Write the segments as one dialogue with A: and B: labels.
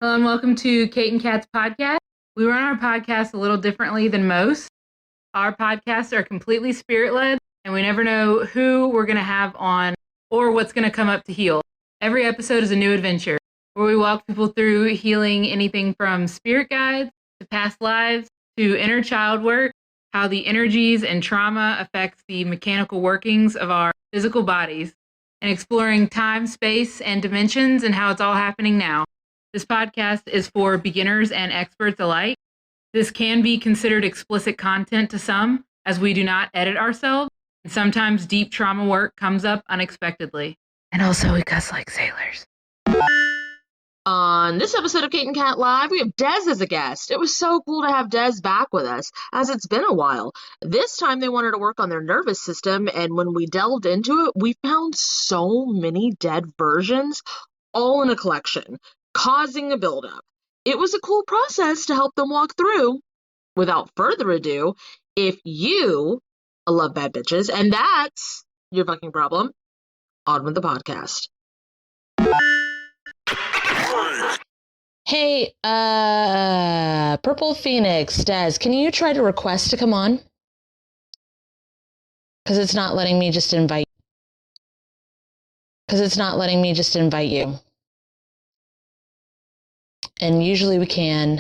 A: Hello and welcome to Kate and Kat's podcast. We run our podcast a little differently than most. Our podcasts are completely spirit-led, and we never know who we're going to have on or what's going to come up to heal. Every episode is a new adventure where we walk people through healing anything from spirit guides to past lives to inner child work, how the energies and trauma affects the mechanical workings of our physical bodies, and exploring time, space, and dimensions and how it's all happening now. This podcast is for beginners and experts alike. This can be considered explicit content to some, as we do not edit ourselves, and sometimes deep trauma work comes up unexpectedly. And also we cuss like sailors.
B: On this episode of Kate and Kat Live, we have Des as a guest. It was so cool to have Des back with us, as it's been a while. This time they wanted to work on their nervous system, and when we delved into it, we found so many dead versions, all in a collection, causing a buildup. It was a cool process to help them walk through. Without further ado, if you love bad bitches, and that's your fucking problem, on with the podcast.
C: Hey, Purple Phoenix, Des, can you try to request to come on? Because it's not letting me just invite. You. And usually we can.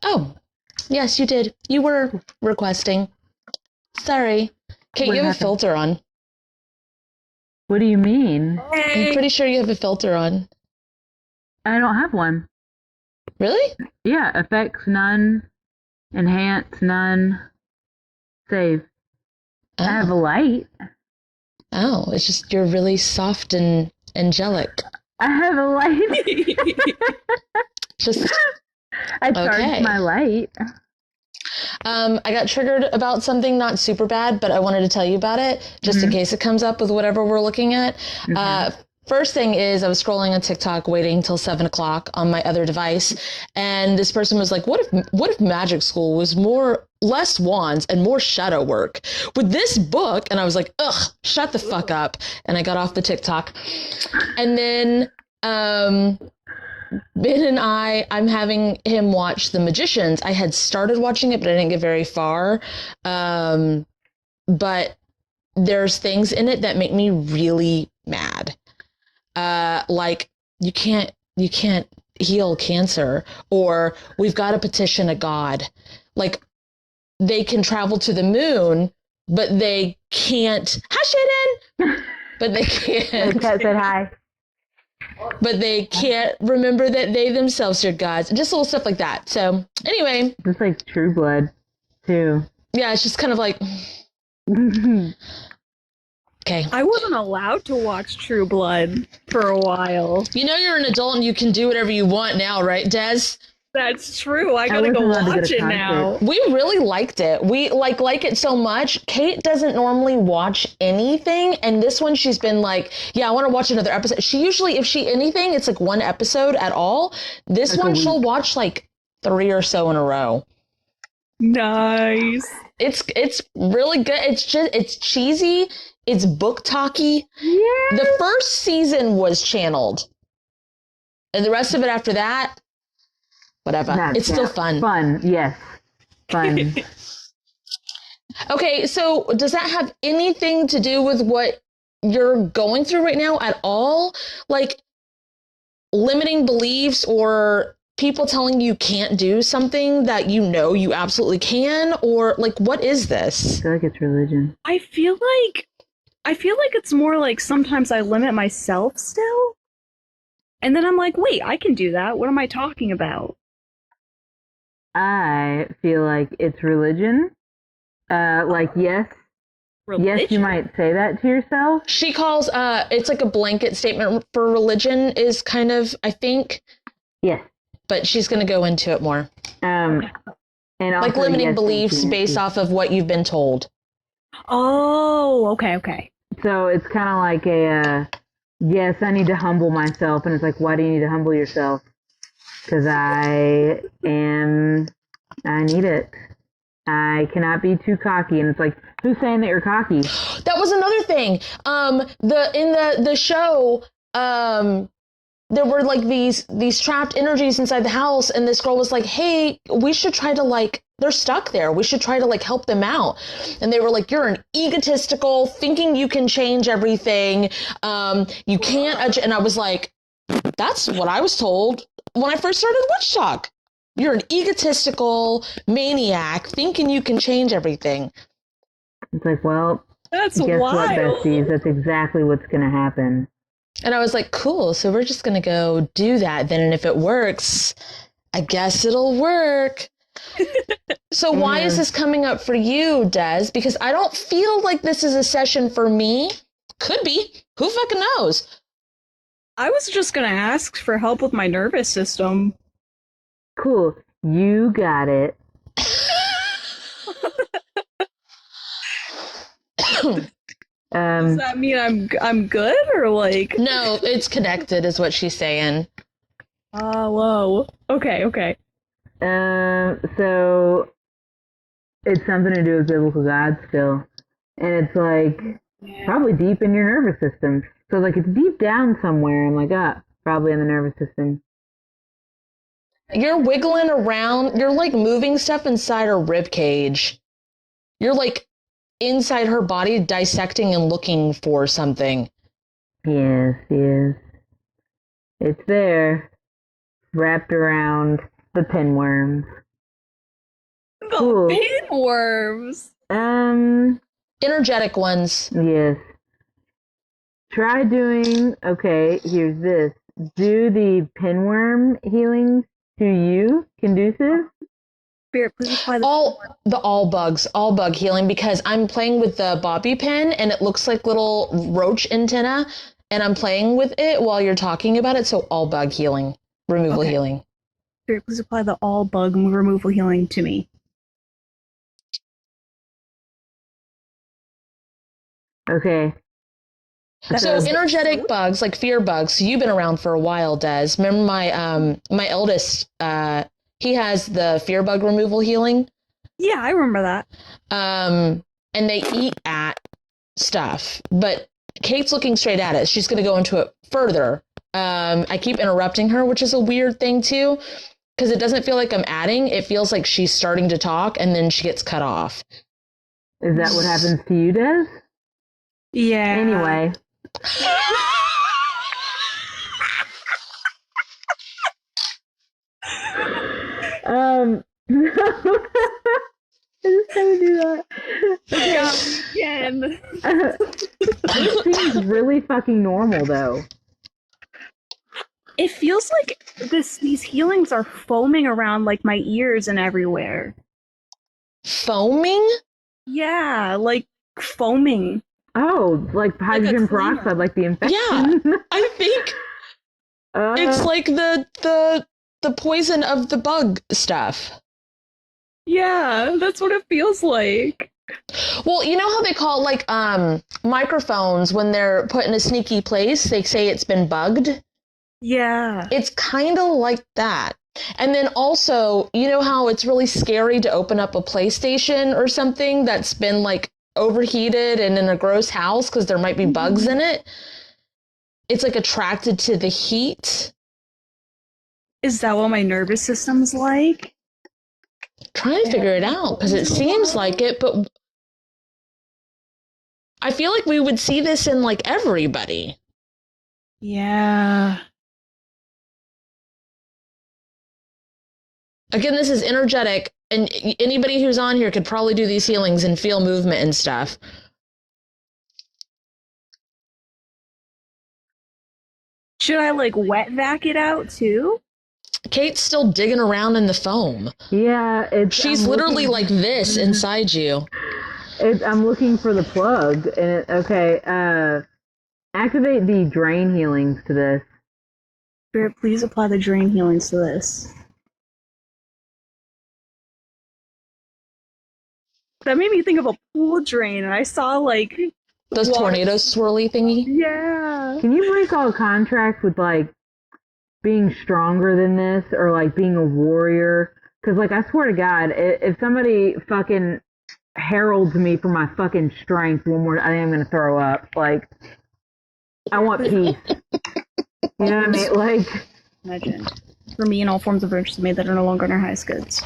C: Oh, yes, you did. You were requesting. Sorry. Kate, you have a filter on.
A: What do you mean?
C: I'm pretty sure you have a filter on.
A: I don't have one.
C: Really?
A: Yeah, effects, none. Enhance, none. Save.
C: Oh.
A: I have a light.
C: Oh, it's just you're really soft and angelic.
A: I have a light.
C: Just
A: I charged my light.
C: I got triggered about something not super bad, but I wanted to tell you about it just in case it comes up with whatever we're looking at. First thing is I was scrolling on TikTok waiting till 7 o'clock on my other device. And this person was like, what if magic school was less wands and more shadow work with this book? And I was like, ugh, shut the fuck up. And I got off the TikTok. And then, Ben and I'm having him watch The Magicians. I had started watching it, but I didn't get very far. But there's things in it that make me really mad. Like you can't heal cancer, or we've got to petition a god. Like they can travel to the moon, but they can't. Hi, Shannon. But they can't.
A: Kat said hi.
C: But they can't remember that they themselves are gods. Just little stuff like that. So anyway,
A: just like True Blood, too.
C: Yeah, it's just kind of like. Okay.
D: I wasn't allowed to watch True Blood for a while.
C: You know you're an adult and you can do whatever you want now, right, Des?
D: That's true. I gotta go watch it now.
C: We really liked it. We like it so much. Kate doesn't normally watch anything, and this one she's been like, yeah, I want to watch another episode. She usually, if she anything, it's like one episode at all. This one she'll watch like 3 or so in a row.
D: Nice.
C: It's really good. It's cheesy. It's book talky.
A: Yeah.
C: The first season was channeled. And the rest of it after that, whatever. It's still fun.
A: Fun, yes. Fun.
C: Okay, so does that have anything to do with what you're going through right now at all? Like limiting beliefs or people telling you can't do something that you know you absolutely can? Or like, what is this?
A: I feel like it's religion.
D: I feel like it's more like sometimes I limit myself still. And then I'm like, wait, I can do that. What am I talking about?
A: I feel like it's religion. Like, yes. Religion? Yes, you might say that to yourself.
C: She calls, it's like a blanket statement for religion is kind of, I think.
A: Yes.
C: But she's going to go into it more.
A: And also,
C: like limiting beliefs based off of what you've been told.
D: Oh, okay.
A: So it's kind of like yes, I need to humble myself. And it's like, why do you need to humble yourself? Because I need it. I cannot be too cocky. And it's like, who's saying that you're cocky?
C: That was another thing. In the show, there were like these trapped energies inside the house, and this girl was like, hey, we should try to like, they're stuck there, we should try to like help them out. And they were like, you're an egotistical, thinking you can change everything, you can't. And I was like, that's what I was told when I first started Witch Talk. You're an egotistical maniac thinking you can change everything.
E: It's like, well,
D: That's
E: guess
D: wild.
E: what, besties? That's exactly what's going to happen.
C: And I was like, cool, so we're just going to go do that then. And if it works, I guess it'll work. So why is this coming up for you, Des? Because I don't feel like this is a session for me. Could be. Who fucking knows?
D: I was just gonna ask for help with my nervous system.
E: Cool. You got it.
D: Does that mean I'm good or like?
C: No, it's connected is what she's saying.
D: Oh, whoa. Okay.
E: So it's something to do with biblical God still. And it's like probably deep in your nervous system. So like it's deep down somewhere. I'm like, probably in the nervous system.
C: You're wiggling around. You're like moving stuff inside her rib cage. You're like inside her body, dissecting and looking for something.
E: Yes. It's there, wrapped around the pinworms.
D: The
E: Cool.
D: pinworms.
C: Energetic ones.
E: Yes. Try doing, okay, here's this. Do the pinworm healings to you conducive?
D: Spirit, please apply the
C: all bug healing, because I'm playing with the bobby pin and it looks like little roach antenna, and I'm playing with it while you're talking about it. So all bug healing, removal healing.
D: Spirit, please apply the all bug removal healing to me.
E: Okay.
C: So energetic bugs, like fear bugs. So you've been around for a while, Des. Remember my eldest, he has the fear bug removal healing.
D: Yeah, I remember that.
C: And they eat at stuff, but Kate's looking straight at it. She's going to go into it further. I keep interrupting her, which is a weird thing too, because it doesn't feel like I'm adding. It feels like she's starting to talk and then she gets cut off.
E: Is that what happens to you, Des?
D: Yeah.
E: Anyway. I just gotta do that.
D: Again.
E: This seems really fucking normal, though.
D: It feels like these healings are foaming around like my ears and everywhere.
C: Foaming?
D: Yeah, like foaming.
E: Oh, like hydrogen
D: cleaner.
E: peroxide, like the infection.
C: Yeah, I think it's like the poison of the bug stuff.
D: Yeah, that's what it feels like.
C: Well, you know how they call like microphones when they're put in a sneaky place, they say it's been bugged?
D: Yeah.
C: It's kind of like that. And then also, you know how it's really scary to open up a PlayStation or something that's been like overheated and in a gross house because there might be bugs in it? It's like attracted to the heat.
D: Is that what my nervous system's like?
C: Trying to figure it out because it seems like it, but I feel like we would see this in like everybody.
D: Yeah.
C: Again, this is energetic, and anybody who's on here could probably do these healings and feel movement and stuff.
D: Should I like wet vac it out too?
C: Kate's still digging around in the foam.
E: Yeah,
C: She's literally like this inside you.
E: I'm looking for the plug, and activate the drain healings to this.
D: Spirit, please apply the drain healings to this. That made me think of a pool drain, and I saw like
C: Those tornado swirly thingy.
D: yeah.
E: Can you break all contracts with like being stronger than this, or like being a warrior? Because like I swear to God, if somebody fucking heralds me for my fucking strength one more, I think I'm gonna throw up. Like I want peace. You know what I mean? Like,
D: Imagine. For me, and all forms of interest made that are no longer in our highest goods.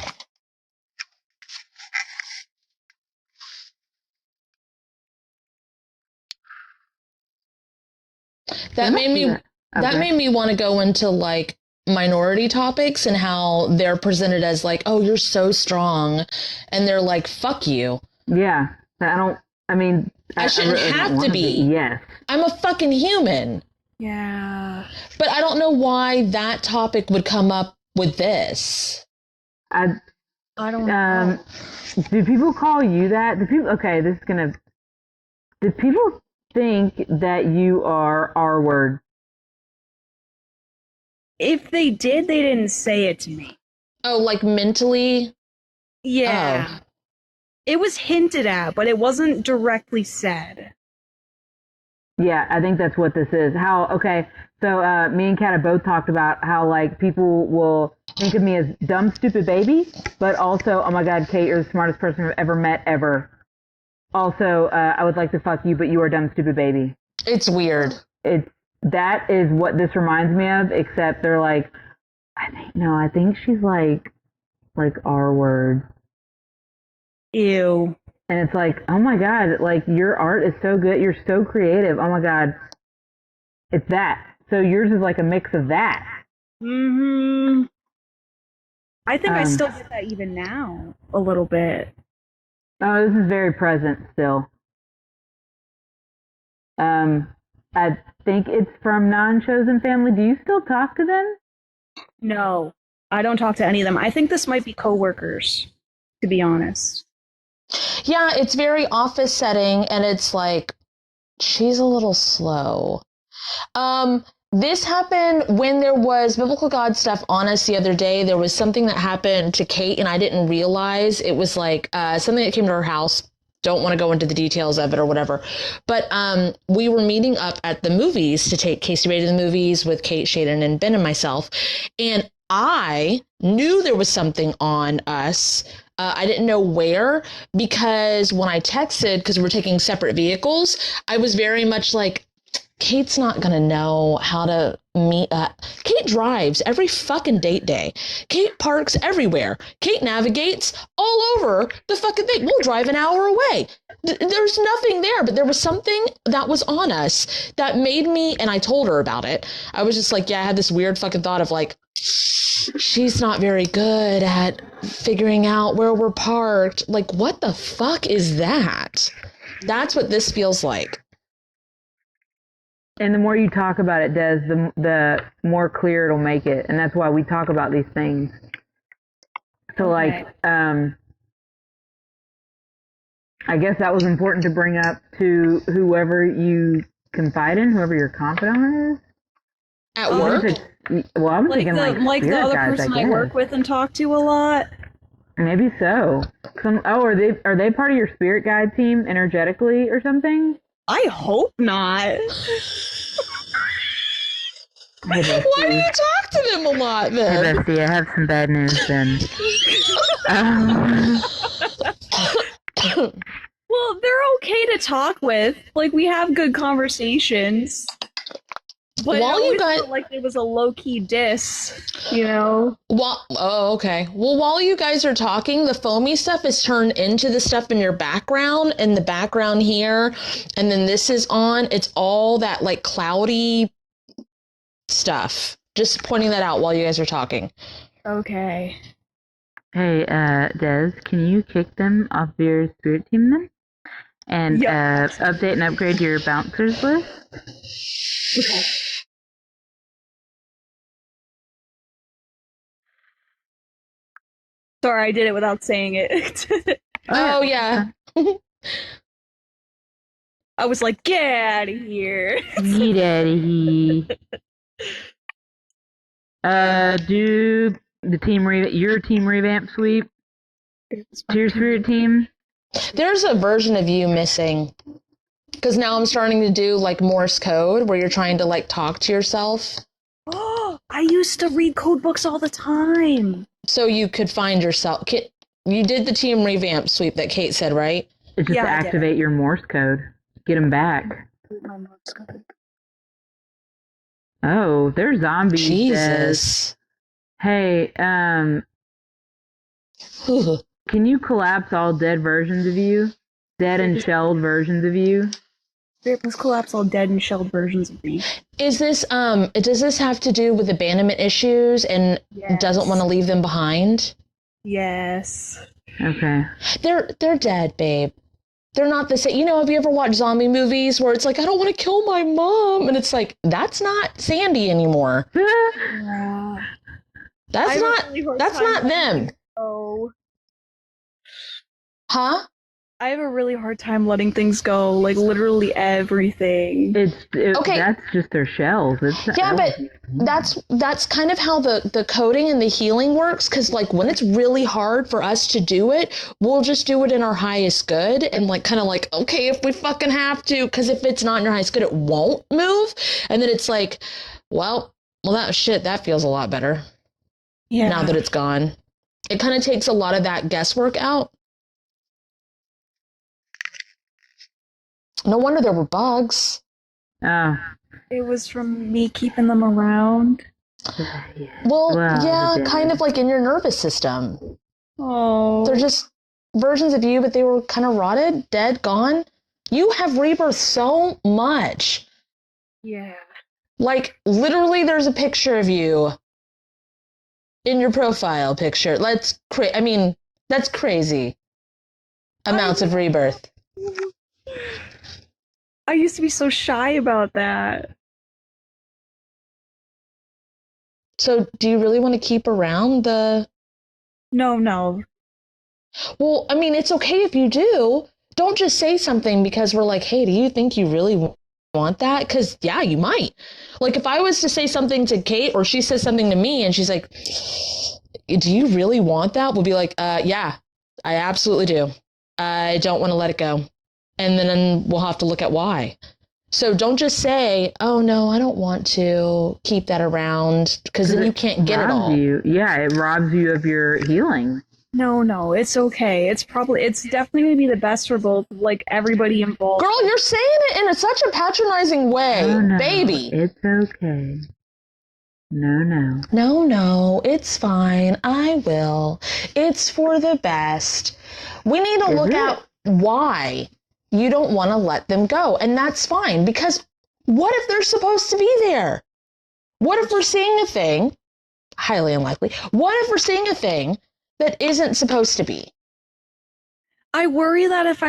C: That made me want to go into like minority topics and how they're presented as like, oh, you're so strong, and they're like, fuck you.
E: Yeah, I
C: shouldn't have to be.
E: Yes,
C: I'm a fucking human.
D: Yeah.
C: But I don't know why that topic would come up with this.
D: I don't know.
E: Do people call you that? Do people think that you are R-word?
D: If they did, they didn't say it to me.
C: Oh, like mentally?
D: Yeah.
C: Oh.
D: It was hinted at, but it wasn't directly said.
E: Yeah, I think that's what this is. So me and Kat have both talked about how, like, people will think of me as dumb, stupid baby, but also, oh my God, Kate, you're the smartest person I've ever met, ever. Also, I would like to fuck you, but you are dumb, stupid baby.
C: It's weird.
E: That is what this reminds me of, except they're like, I think she's like R-word.
D: Ew.
E: And it's like, oh my God, like, your art is so good. You're so creative. Oh my God. It's that. So yours is like a mix of that.
D: Mm-hmm. I think I still get that even now, a little bit.
E: Oh, this is very present still. I think it's from Non-Chosen Family. Do you still talk to them?
D: No, I don't talk to any of them. I think this might be coworkers, to be honest.
C: Yeah, it's very office setting, and it's like, she's a little slow. This happened when there was Biblical God stuff on us the other day. There was something that happened to Kate, and I didn't realize. It was like something that came to her house. Don't want to go into the details of it or whatever. But we were meeting up at the movies to take Casey Ray to the movies with Kate, Shaden, and Ben and myself. And I knew there was something on us. I didn't know where, because when I texted, because we're taking separate vehicles, I was very much like, Kate's not going to know how to meet up. Kate drives every fucking date day. Kate parks everywhere. Kate navigates all over the fucking thing. We'll drive an hour away. There's nothing there, but there was something that was on us that made me, and I told her about it. I was just like, yeah, I had this weird fucking thought of like, she's not very good at figuring out where we're parked. Like, what the fuck is that? That's what this feels like.
E: And the more you talk about it, Des, the more clear it'll make it. And that's why we talk about these things. So,
D: okay.
E: I guess that was important to bring up to whoever you confide in, whoever your confidant is.
C: At work?
E: I'm thinking
D: like the other
E: guys,
D: person I work with and talk to a lot.
E: Maybe so. Are they part of your spirit guide team energetically or something?
D: I hope not.
C: Why do you talk to them a lot then?
E: Hey, Bestie, I have some bad news then.
D: Well, they're okay to talk with. Like, we have good conversations. But
C: while you guys,
D: felt like it was a low-key diss, you know?
C: Okay. Well, while you guys are talking, the foamy stuff is turned into the stuff in your background, and the background here, and then this is on. It's all that, like, cloudy stuff. Just pointing that out while you guys are talking.
D: Okay.
E: Hey, Des, can you kick them off your spirit team then? And update and upgrade your bouncers list?
D: Okay. Sorry, I did it without saying it.
C: Oh, yeah.
D: I was like, get out of here.
E: Get out of here. Do the your team revamp sweep to your spirit team.
C: There's a version of you missing. Because now I'm starting to do, like, Morse code, where you're trying to, like, talk to yourself.
D: Oh, I used to read code books all the time.
C: So you could find yourself. You did the team revamp sweep that Kate said, right?
E: It's just to activate your Morse code. Get them back. Oh, they're zombies.
C: Jesus.
E: Hey, can you collapse all dead versions of you? Dead and shelled versions of you?
D: Let's collapse all dead and shelled versions of me.
C: Is this does this have to do with abandonment issues and doesn't want to leave them behind?
D: Yes.
E: Okay.
C: They're dead, babe. They're not the same. You know, have you ever watched zombie movies where it's like, I don't want to kill my mom, and it's like, that's not Sandy anymore.
D: Yeah.
C: That's not them.
D: Oh.
C: Huh?
D: I have a really hard time letting things go, like literally everything.
C: Okay.
E: That's just their shells.
C: But that's kind of how the coding and the healing works, because like when it's really hard for us to do it, we'll just do it in our highest good and like kind of like, okay, if we fucking have to, because if it's not in your highest good, it won't move. And then it's like, well, that feels a lot better.
D: Yeah.
C: Now that it's gone. It kind of takes a lot of that guesswork out. No wonder there were bugs.
E: Oh.
D: It was from me keeping them around.
C: Well, yeah, kind of like in your nervous system.
D: Oh.
C: They're just versions of you, but they were kind of rotted, dead, gone. You have rebirthed so much.
D: Yeah.
C: Like, literally, there's a picture of you in your profile picture. That's crazy. Amounts of rebirth.
D: I used to be so shy about that.
C: So, do you really want to keep around the...
D: No.
C: Well, I mean, it's okay if you do. Don't just say something because we're like, hey, do you think you really want that? Because, yeah, you might. Like, if I was to say something to Kate or she says something to me and she's like, do you really want that? We'll be like, yeah, I absolutely do. I don't want to let it go. And then we'll have to look at why. So don't just say, oh, no, I don't want to keep that around, because then you can't get it all.
E: Yeah, it robs you of your healing.
D: No, it's okay. It's definitely going to be the best for both, like, everybody involved.
C: Girl, you're saying it in such a patronizing way.
E: Oh, no,
C: baby.
E: It's okay. No.
C: No, it's fine. I will. It's for the best. We need to look at why you don't want to let them go. And that's fine, because what if they're supposed to be there? What if we're seeing a thing, highly unlikely, what if we're seeing a thing that isn't supposed to be?
D: I worry that if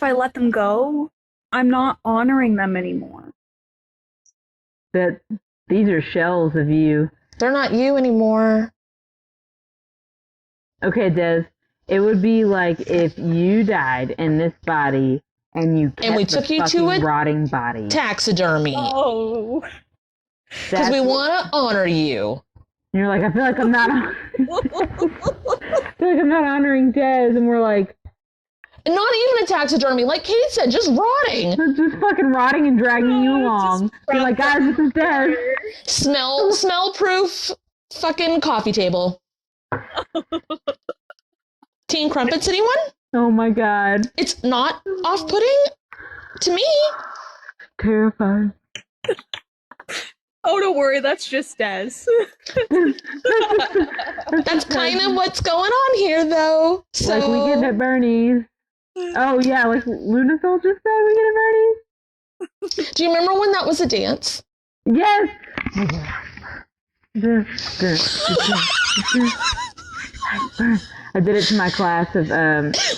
D: I let them go, I'm not honoring them anymore.
E: That these are shells of you.
C: They're not you anymore.
E: Okay, Des, it would be like if you died in this body and we took you to a rotting body.
C: Taxidermy.
D: Oh.
C: Because we want to honor you.
E: And you're like, I feel like I'm not honoring Des, and we're like,
C: not even a taxidermy, like Kate said, just rotting.
E: Just fucking rotting and dragging you along. You're like, guys, this is Des.
C: Smell-proof fucking coffee table. Teen crumpets, anyone?
E: Oh my god.
C: It's not off-putting to me.
E: Terrifying.
D: Oh, don't worry, that's just Des.
C: That's kind of what's going on here, though. So...
E: Like Weekend at Bernie's. Oh yeah, like Luna Soul just said, Weekend at Bernie's.
C: Do you remember when that was a dance?
E: Yes. I did it to my class of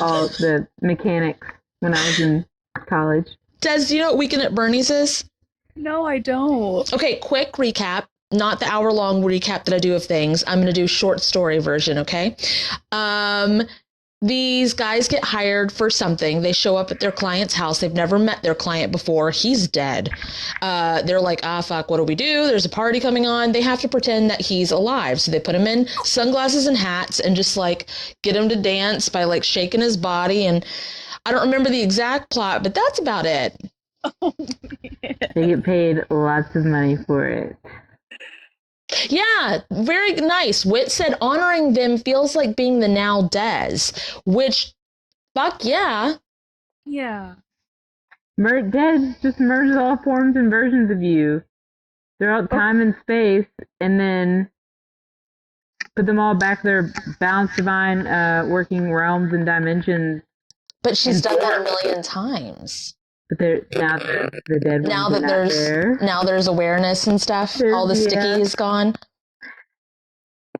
E: all the mechanics when I was in college.
C: Des, do you know what Weekend at Bernie's is?
D: No, I don't.
C: Okay, quick recap. Not the hour-long recap that I do of things. I'm going to do short story version, okay? These guys get hired for something. They show up at their client's house. They've never met their client before. He's dead. They're like, fuck, what do we do? There's a party coming on. They have to pretend that he's alive. So they put him in sunglasses and hats and just like get him to dance by like shaking his body. And I don't remember the exact plot, but that's about it.
D: Oh, yeah.
E: They get paid lots of money for it.
C: Yeah, very nice. Wit said honoring them feels like being the now Des, which, fuck yeah.
D: Yeah.
E: Des just merges all forms and versions of you. throughout time and space, and then put them all back to their balanced, divine, working realms and dimensions.
C: But she's done that a million times.
E: But now the dead ones
C: Now
E: are
C: that
E: not
C: there's
E: there.
C: now there's awareness and stuff. All the sticky is gone.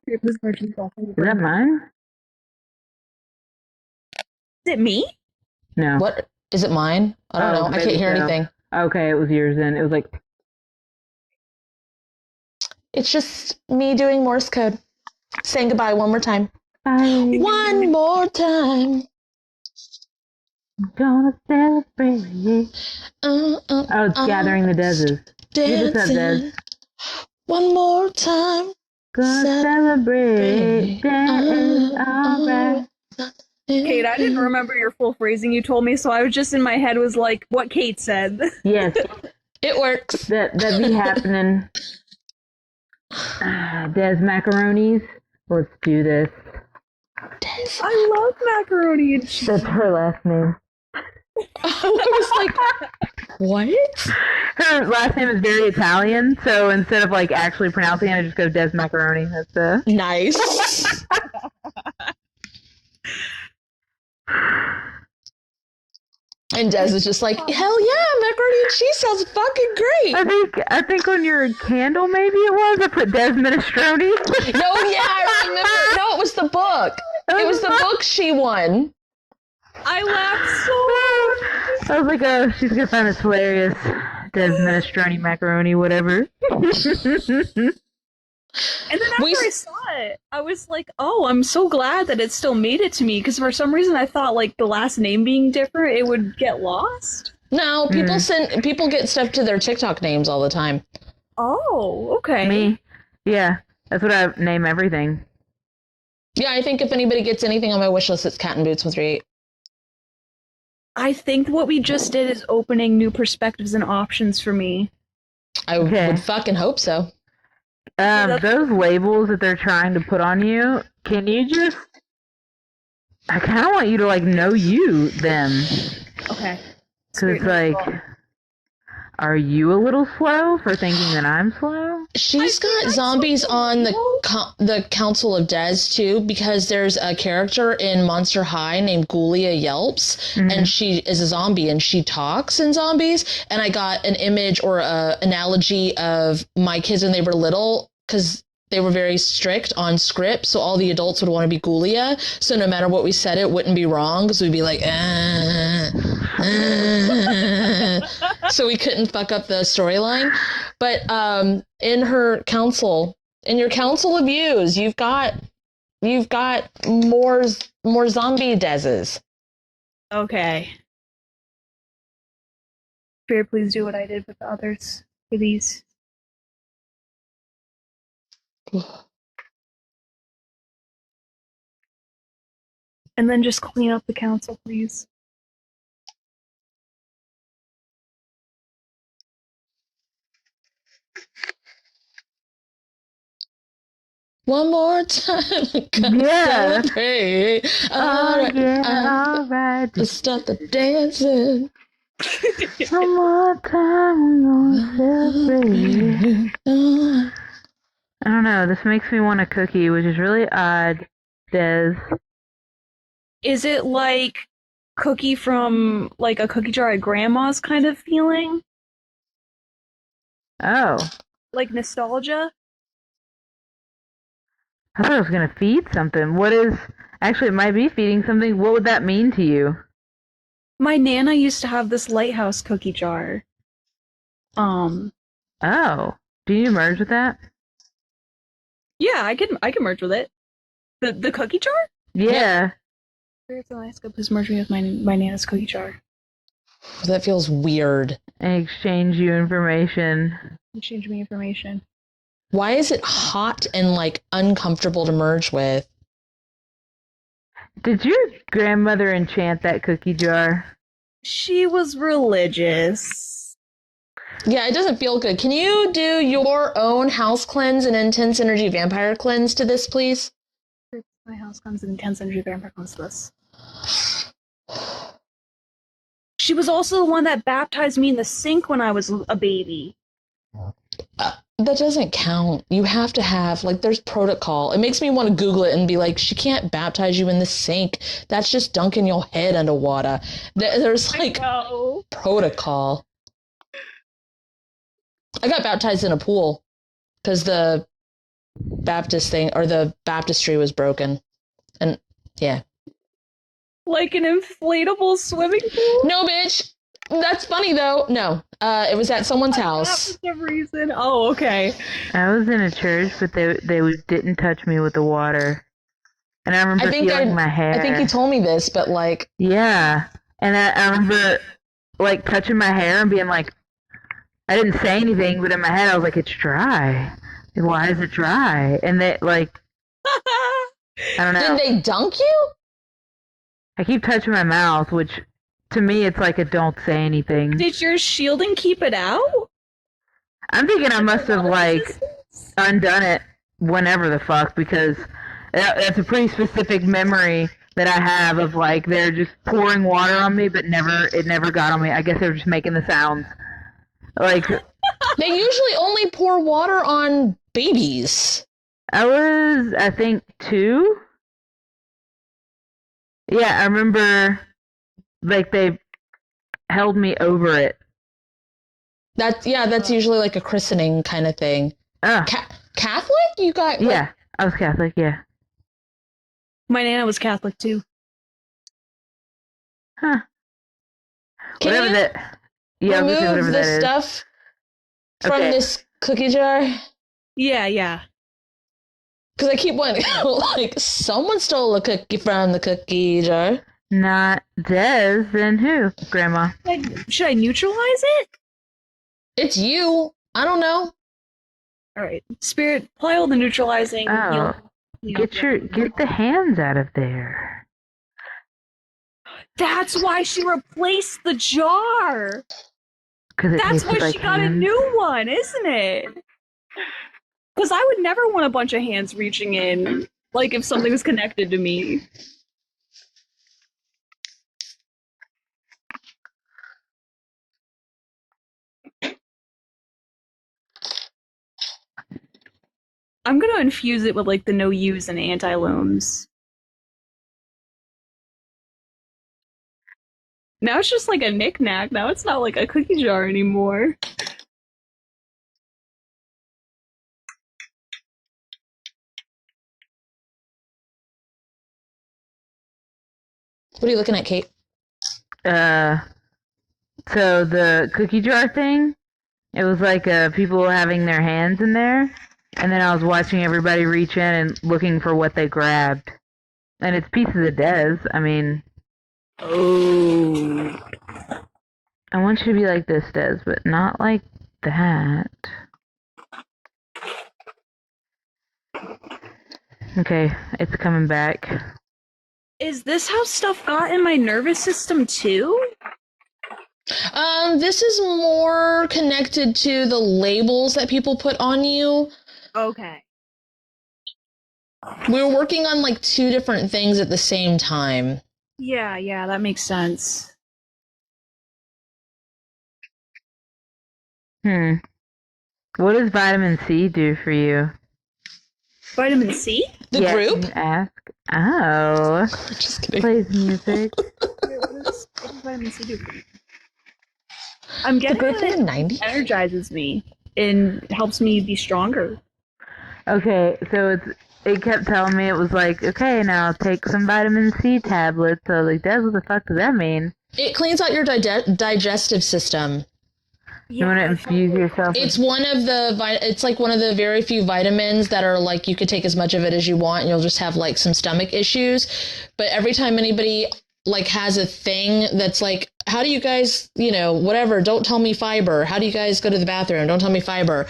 E: Is that mine?
D: Is it me?
E: No.
C: What is it? Mine? I don't know. I can't hear anything.
E: Okay, it was yours then. It was like.
C: It's just me doing Morse code, saying goodbye one more time.
E: Bye.
C: One more time.
E: I'm gonna celebrate. It's gathering the Dezes.
C: Dancing. One more time.
E: Gonna celebrate. Alright.
D: Kate, I didn't remember your full phrasing you told me, so I was just in my head was like what Kate said.
E: Yes,
C: it works.
E: That be happening. Des macaronis. Let's do this.
D: I love macaroni and cheese.
E: That's her last name.
C: I was like, what?
E: Her last name is very Italian, so instead of like actually pronouncing it, I just go Des Macaroni. That's
C: nice. And Des is just like, hell yeah, macaroni and cheese sounds fucking great.
E: I think on your candle maybe it was. I put Des Minestrone.
C: No, yeah, I remember. No, it was the book. It was the book she won.
D: I laughed so hard.
E: I was like, oh, she's gonna find this hilarious. Des Minestrone macaroni, whatever.
D: And then after I saw it, I was like, oh, I'm so glad that it still made it to me, because for some reason I thought like the last name being different, it would get lost.
C: No, people get stuff to their TikTok names all the time.
D: Oh, okay.
E: Me? Yeah, that's what I name everything.
C: Yeah, I think if anybody gets anything on my wish list, it's Cat in Boots 138.
D: I think what we just did is opening new perspectives and options for me.
C: I would fucking hope so.
E: Those labels that they're trying to put on you, can you just... I kind of want you to, like, know them.
D: Okay.
E: So it's like, are you a little slow for thinking that I'm slow?
C: She's got zombies on the Council of Des, too, because there's a character in Monster High named Ghoulia Yelps, and she is a zombie, and she talks in zombies, and I got an image or a analogy of my kids when they were little, because they were very strict on script, so all the adults would want to be Ghoulia, so no matter what we said, it wouldn't be wrong, because we'd be like, so we couldn't fuck up the storyline. But in your council of views, you've got more zombie Deses.
D: Okay. Very please do what I did with the others for these. And then just clean up the council, please.
C: One more time.
E: Yeah.
C: Celebrate.
E: All right.
C: Let's start the dancing.
E: One more time, I'm gonna celebrate. I don't know, this makes me want a cookie, which is really odd, Des.
D: Is it like cookie from like a cookie jar at grandma's kind of feeling?
E: Oh.
D: Like nostalgia?
E: I thought I was gonna feed something. Actually, it might be feeding something. What would that mean to you?
D: My Nana used to have this lighthouse cookie jar.
E: Oh. Do you merge with that?
D: Yeah, I can merge with it. The cookie jar?
E: Yeah.
D: Where's the last please merge me with my Nana's cookie jar.
C: That feels weird.
E: And exchange you information.
D: Exchange me information.
C: Why is it hot and like uncomfortable to merge with?
E: Did your grandmother enchant that cookie jar?
D: She was religious.
C: Yeah, it doesn't feel good. Can you do your own house cleanse and intense energy vampire cleanse to this, please?
D: My house cleanse and intense energy vampire cleanse to this. She was also the one that baptized me in the sink when I was a baby.
C: That doesn't count. You have to have, like, there's protocol. It makes me want to Google it and be like, she can't baptize you in the sink. That's just dunking your head underwater. There's, like, protocol. I got baptized in a pool because the Baptist thing, or the baptistry was broken. And, yeah.
D: Like an inflatable swimming pool?
C: No, bitch! That's funny, though. No. It was at someone's house.
D: For some reason. Oh, okay.
E: I was in a church, but they didn't touch me with the water. And I remember feeling my hair.
C: I think you told me this, but like...
E: Yeah. And I remember, like, touching my hair and being like... I didn't say anything, but in my head I was like, it's dry. Like, why is it dry? And they, like... I don't know.
C: Did they dunk you?
E: I keep touching my mouth, which... To me, it's like a don't say anything.
D: Did your shielding keep it out?
E: I'm thinking I must have, like, undone it whenever the fuck, because that's a pretty specific memory that I have of, like, they're just pouring water on me, but it never got on me. I guess they were just making the sounds. Like...
C: They usually only pour water on babies.
E: I was, I think, 2. Yeah, I remember... Like, they held me over it.
C: That's usually like a christening kind of thing. Catholic? You got... Like...
E: Yeah, I was Catholic, yeah.
D: My Nana was Catholic, too.
E: Huh.
C: Can
E: whatever
C: you
E: that... Yeah,
C: remove the stuff from this cookie jar?
D: Yeah.
C: Because I keep wanting to go, like, someone stole a cookie from the cookie jar.
E: Not Des, then who? Grandma.
D: Should I neutralize it?
C: It's you. I don't know.
D: Alright. Spirit, apply all the neutralizing.
E: Oh. Get the hands out of there.
D: That's why she replaced the jar!
E: That's
D: why she got a new one, isn't it? Because I would never want a bunch of hands reaching in, like, if something was connected to me. I'm gonna infuse it with, like, the no-use and anti-loams. Now it's just like a knick-knack. Now it's not like a cookie jar anymore.
C: What are you looking at, Kate?
E: So the cookie jar thing, it was like people having their hands in there, and then I was watching everybody reach in and looking for what they grabbed. And it's pieces of Des. I mean...
D: Oh.
E: I want you to be like this, Des, but not like that. Okay, it's coming back.
D: Is this how stuff got in my nervous system too?
C: This is more connected to the labels that people put on you.
D: Okay.
C: We were working on like 2 different things at the same time.
D: Yeah, that makes sense.
E: What does vitamin C do for you?
D: Vitamin C?
C: The group?
E: Can you ask? Oh.
C: Just kidding.
E: Plays music.
D: What does vitamin C do for me? I'm getting
C: the group
D: that
C: in the 90s?
D: Energizes me and helps me be stronger.
E: Okay, so it kept telling me, it was like, okay, now take some vitamin C tablets. So I was like, Des, what the fuck does that mean?
C: It cleans out your digestive system.
E: You want to infuse yourself?
C: It's one of the it's like one of the very few vitamins that are like you could take as much of it as you want and you'll just have like some stomach issues. But every time anybody like has a thing that's like, how do you guys, whatever, don't tell me fiber. How do you guys go to the bathroom? Don't tell me fiber.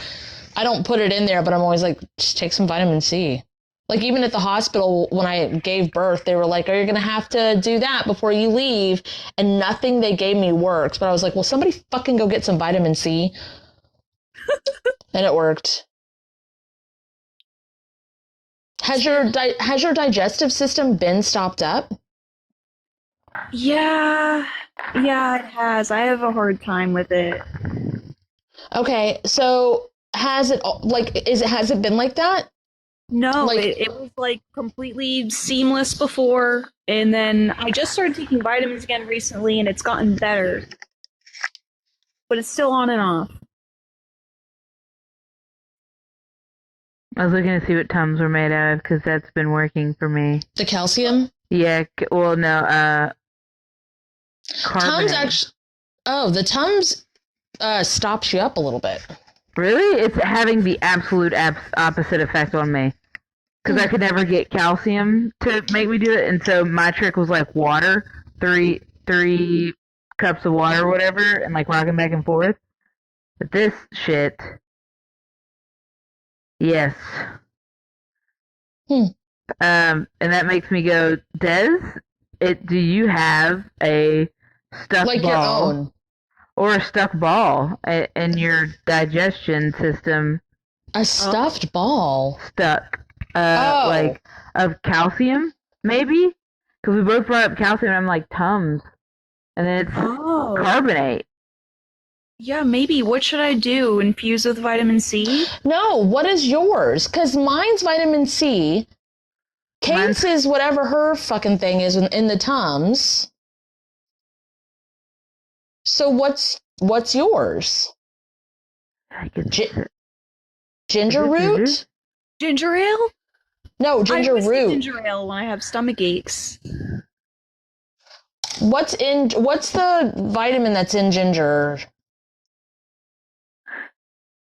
C: I don't put it in there, but I'm always like, just take some vitamin C. Like, even at the hospital, when I gave birth, they were like, are you going to have to do that before you leave? And nothing they gave me works. But I was like, well, somebody fucking go get some vitamin C. And it worked. Has your digestive system been stopped up?
D: Yeah, it has. I have a hard time with it.
C: Okay, so has it has it been like that?
D: No,
C: Like-
D: it was like completely seamless before, and then I just started taking vitamins again recently, and it's gotten better. But it's still on and off.
E: I was looking to see what Tums were made out of because that's been working for me.
C: The calcium?
E: Yeah, well, no,
C: Tums
E: carbonate.
C: actually. Oh, the Tums stops you up a little bit.
E: Really? It's having the absolute opposite effect on me. Because I could never get calcium to make me do it, and so my trick was like water, three cups of water or whatever, and like rocking back and forth. But this shit, yes. And that makes me go, Des, do you have a stuffed
C: Like
E: ball?
C: your own.
E: Or a stuffed ball in your digestion system
C: A stuffed ball.
E: stuck, like, of calcium, maybe? Because we both brought up calcium, and I'm like, Tums. And then it's carbonate.
D: Yeah, maybe. What should I do? Infuse with vitamin C?
C: No, what is yours? Because mine's vitamin C. Kate's is whatever her fucking thing is in the Tums. So what's yours?
E: I guess
C: Ginger
E: Is it
C: root?
D: Ginger ale?
C: No, ginger
D: I always
C: root.
D: get ginger ale when I have stomach aches.
C: What's the vitamin that's in ginger?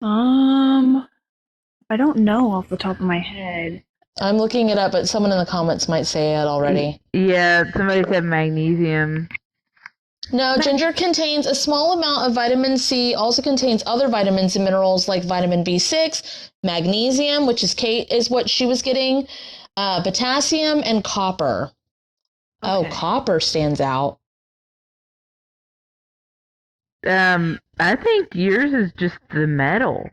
D: I don't know off the top of my head.
C: I'm looking it up, but someone in the comments might say it already.
E: Yeah, somebody said magnesium.
C: No, ginger contains a small amount of vitamin C, also contains other vitamins and minerals like vitamin B6, magnesium, which is what she was getting, potassium, and copper.
D: Okay.
C: Oh, copper stands out.
E: I think yours is just the metal.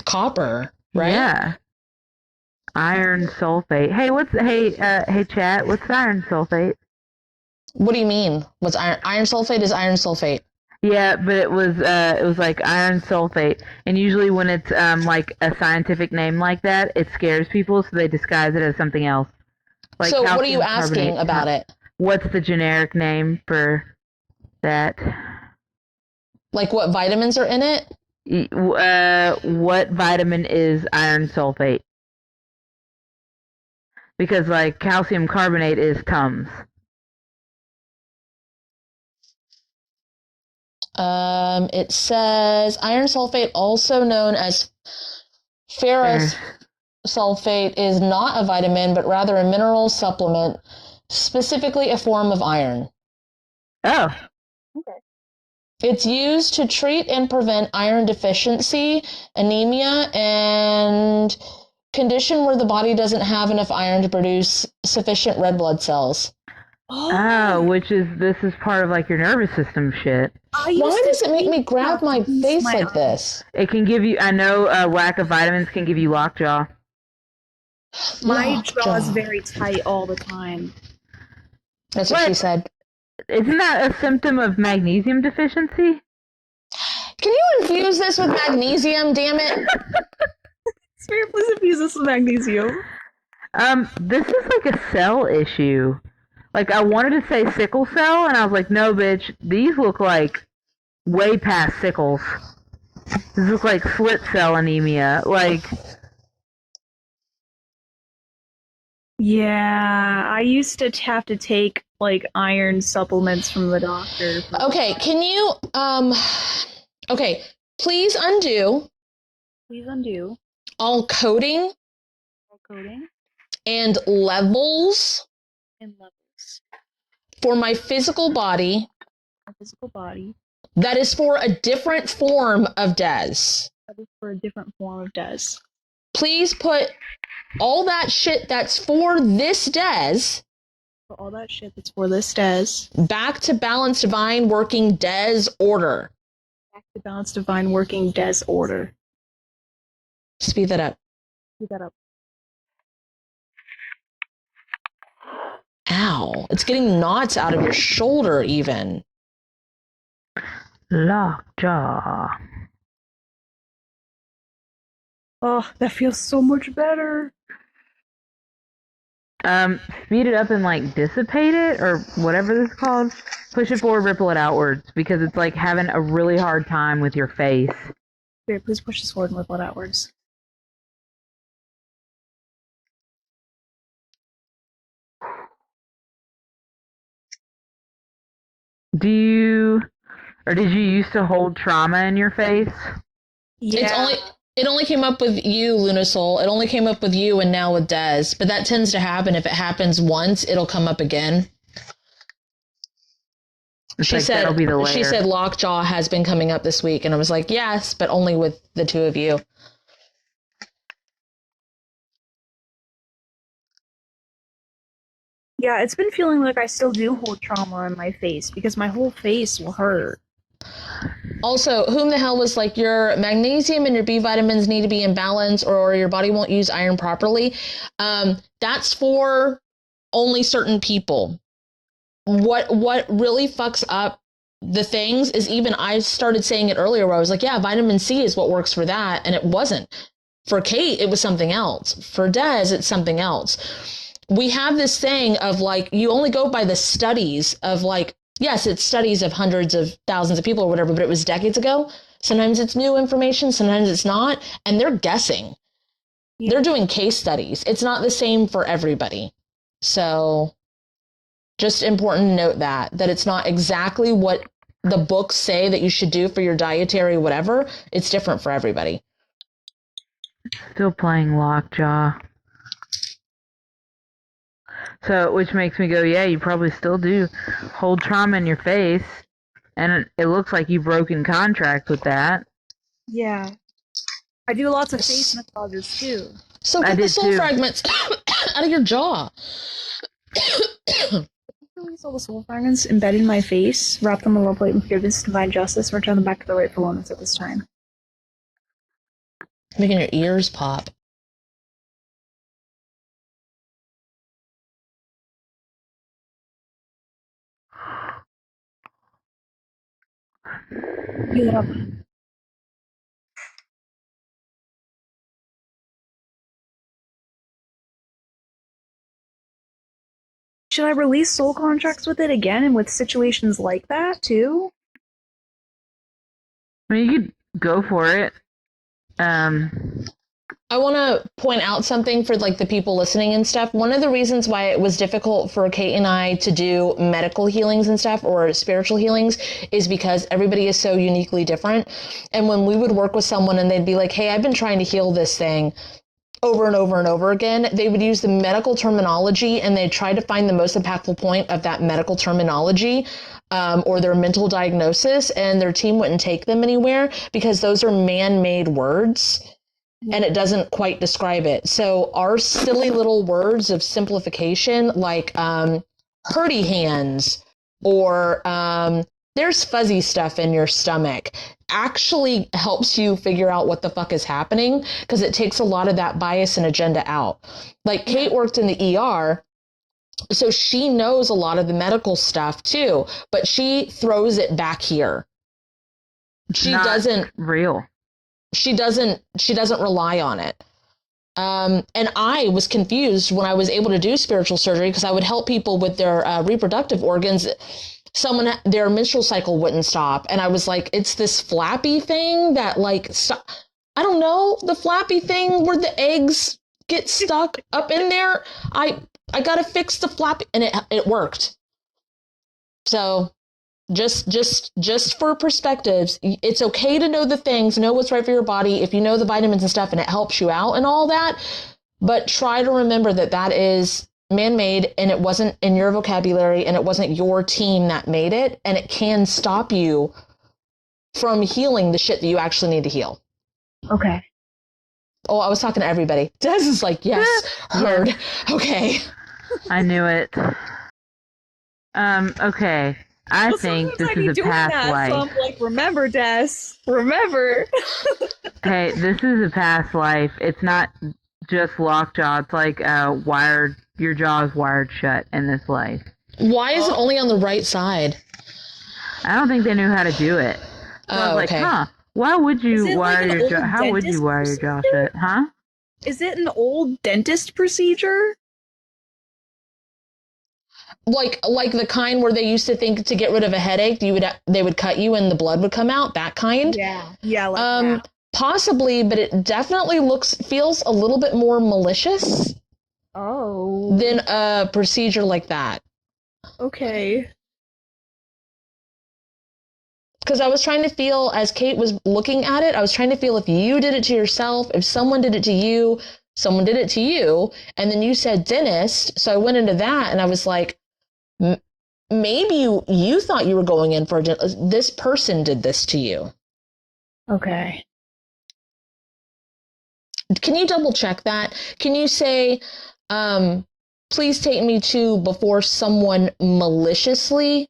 C: Copper, right?
E: Yeah. Iron sulfate. Hey chat, what's iron sulfate?
C: What do you mean? What's iron? Iron sulfate is iron sulfate.
E: Yeah, but it was like iron sulfate, and usually when it's like a scientific name like that, it scares people, so they disguise it as something else. Like
C: So what are
E: calcium
C: you asking
E: carbonate.
C: about it?
E: What's the generic name for that?
C: Like what vitamins are in it?
E: What vitamin is iron sulfate? Because like calcium carbonate is Tums.
C: It says iron sulfate, also known as ferrous sulfate, is not a vitamin, but rather a mineral supplement, specifically a form of iron.
E: Oh.
C: It's used to treat and prevent iron deficiency, anemia, and condition where the body doesn't have enough iron to produce sufficient red blood cells.
E: Oh, this is part of like your nervous system shit.
C: Why does it make me grab my face like this?
E: It can give you, I know lack of vitamins can give you lockjaw.
D: My jaw is very tight all the time.
C: That's what she said.
E: Isn't that a symptom of magnesium deficiency?
C: Can you infuse this with magnesium, damn it?
D: Spirit, please infuse this with magnesium.
E: This is like a cell issue. Like, I wanted to say sickle cell, and I was like, no, bitch, these look like way past sickles. These look like slit cell anemia. Like,
D: yeah, I used to have to take, like, iron supplements from the doctor.
C: Okay, can you, okay, please undo
D: Please undo.
C: all coding
D: Coding
C: and levels
D: and levels.
C: for my physical body
D: My physical body.
C: that is for a different form of Des.
D: That is for a different form of Des.
C: Please put all that shit that's for this Des
D: For all that shit that's for this Des.
C: back to balanced divine working Des order.
D: Back to balanced divine working Des order.
C: Speed that up.
D: Speed that up.
C: Ow. It's getting knots out of your shoulder even.
E: lockjaw.
D: Oh, that feels so much better.
E: Speed it up and like dissipate it or whatever this is called. Push it forward, ripple it outwards because it's like having a really hard time with your face.
D: Here, please push this forward and ripple it outwards.
E: Did you used to hold trauma in your face?
D: Yeah.
C: It only came up with you, Lunasol. It only came up with you and now with Des. But that tends to happen. If it happens once, it'll come up again. She said lockjaw has been coming up this week, and I was like, yes, but only with the two of you.
D: Yeah, it's been feeling like I still do hold trauma in my face because my whole face will hurt.
C: Also, whom the hell was like, your magnesium and your B vitamins need to be in balance or your body won't use iron properly? That's for only certain people. What really fucks up the things is, even I started saying it earlier where I was like, yeah, vitamin C is what works for that. And it wasn't. For Kate, it was something else. For Des, it's something else. We have this thing of like, you only go by the studies of like, yes, it's studies of hundreds of thousands of people or whatever, but it was decades ago. Sometimes it's new information, sometimes it's not. And they're guessing. Yeah. They're doing case studies. It's not the same for everybody. So just important to note that it's not exactly what the books say that you should do for your dietary whatever. It's different for everybody.
E: Still playing lockjaw. So, which makes me go, yeah, you probably still do hold trauma in your face, and it looks like you've broken contract with that.
D: Yeah. I do lots of face massages, too.
C: So get the soul fragments out of your jaw.
D: Release all the soul fragments embedded in my face, wrap them in a love light and forgiveness, divine justice, return them back to the rightful owners at this time.
C: Making your ears pop.
D: Yeah. Should I release soul contracts with it again and with situations like that too?
E: I mean, you could go for it.
C: I want to point out something for like the people listening and stuff. One of the reasons why it was difficult for Kate and I to do medical healings and stuff or spiritual healings is because everybody is so uniquely different. And when we would work with someone and they'd be like, hey, I've been trying to heal this thing over and over and over again, they would use the medical terminology and they'd try to find the most impactful point of that medical terminology or their mental diagnosis, and their team wouldn't take them anywhere because those are man-made words. And it doesn't quite describe it. So our silly little words of simplification, like hurty hands or there's fuzzy stuff in your stomach, actually helps you figure out what the fuck is happening because it takes a lot of that bias and agenda out. Like Kate worked in the ER, so she knows a lot of the medical stuff too, but she throws it back here. She doesn't rely on it. And I was confused when I was able to do spiritual surgery because I would help people with their reproductive organs. Their menstrual cycle wouldn't stop. And I was like, it's this flappy thing that like, I don't know, the flappy thing where the eggs get stuck up in there. I got to fix the flappy, and it worked. So just for perspectives, it's okay to know the things, know what's right for your body if you know the vitamins and stuff and it helps you out and all that, but try to remember that is man-made and it wasn't in your vocabulary and it wasn't your team that made it, and it can stop you from healing the shit that you actually need to heal.
D: Okay.
C: Oh, I was talking to everybody. Des is like, yes, heard. Okay.
E: I knew it. Okay. I think this is a past life.
D: So I'm like, remember, Des. Remember.
E: Hey, this is a past life. It's not just lockjaw. It's like your jaw is wired shut in this life.
C: Why is it only on the right side?
E: I don't think they knew how to do it. So I was like, Why would you
D: Is it
E: wire
D: like an
E: your jaw?
D: old
E: How would you
D: dentist
E: wire your jaw
D: procedure?
E: shut? Huh?
D: Is it an old dentist procedure?
C: Like the kind where they used to think to get rid of a headache, they would cut you and the blood would come out, that kind.
D: Yeah, like that.
C: Possibly, but it definitely feels a little bit more malicious
D: Oh.
C: than a procedure like that.
D: Okay.
C: Because I was trying to feel, as Kate was looking at it, I was trying to feel if you did it to yourself, if someone did it to you, someone did it to you, and then you said dentist, so I went into that, and I was like, maybe you thought you were going in for a dentist. This person did this to you.
D: Okay.
C: Can you double check that? Can you say, please take me to before someone maliciously